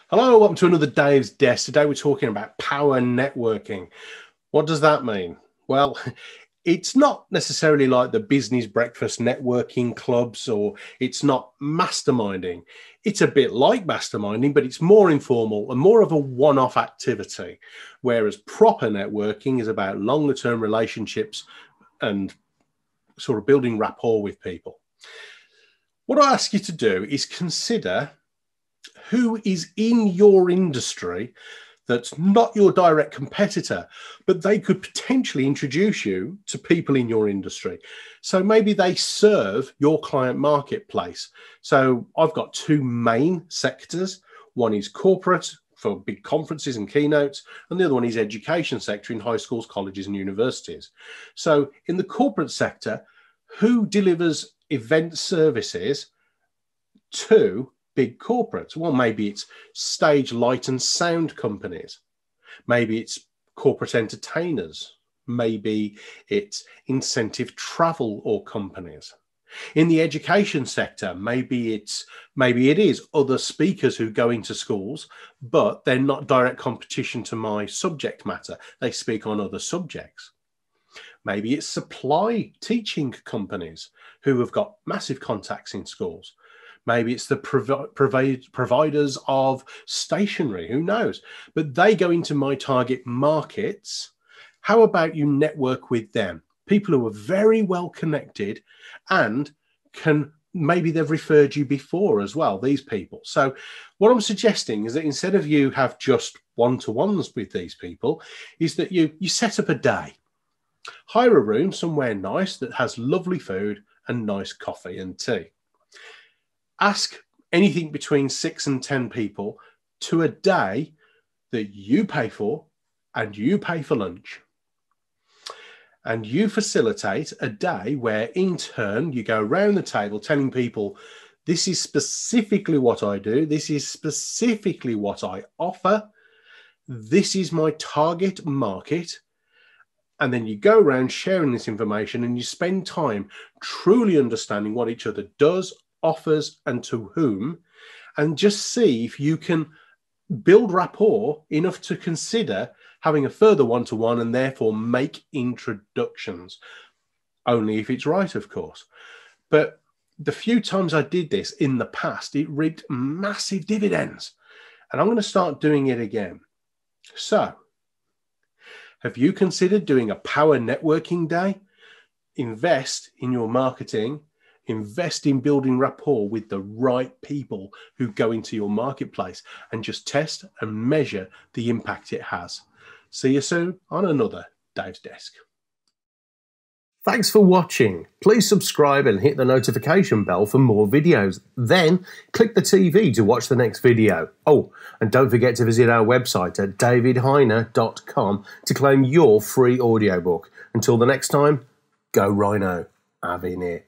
Hello, welcome to another Dave's Desk. Today we're talking about power networking. What does that mean? Well, it's not necessarily like the business breakfast networking clubs, or it's not masterminding. It's a bit like masterminding, but it's more informal and more of a one-off activity, whereas proper networking is about longer-term relationships and sort of building rapport with people. What I ask you to do is consider who is in your industry that's not your direct competitor, but they could potentially introduce you to people in your industry. So maybe they serve your client marketplace. So I've got two main sectors. One is corporate for big conferences and keynotes, and the other one is education sector in high schools, colleges, and universities. So in the corporate sector, who delivers event services to big corporates? Well, maybe it's stage, light and sound companies. Maybe it's corporate entertainers. Maybe it's incentive travel or companies. In the education sector, maybe it is other speakers who go into schools, but they're not direct competition to my subject matter. They speak on other subjects. Maybe it's supply teaching companies who have got massive contacts in schools. Maybe it's the providers of stationery, who knows? But they go into my target markets. How about you network with them? People who are very well connected and maybe they've referred you before as well, these people. So what I'm suggesting is that instead of you have just one-to-ones with these people, is that you set up a day. Hire a room somewhere nice that has lovely food and nice coffee and tea. Ask anything between 6 and 10 people to a day that you pay for and you pay for lunch. And you facilitate a day where in turn you go around the table telling people, this is specifically what I do. This is specifically what I offer. This is my target market. And then you go around sharing this information and you spend time truly understanding what each other does, offers, and to whom, and just see if you can build rapport enough to consider having a further one-to-one and therefore make introductions. Only if it's right, of course. But the few times I did this in the past, it reaped massive dividends. And I'm going to start doing it again. So, have you considered doing a power networking day? Invest in your marketing. Invest in building rapport with the right people who go into your marketplace and just test and measure the impact it has. See you soon on another Dave's Desk. Thanks for watching. Please subscribe and hit the notification bell for more videos. Then click the TV to watch the next video. Oh, and don't forget to visit our website at davidhyner.com to claim your free audiobook. Until the next time, go Rhino. Have in it.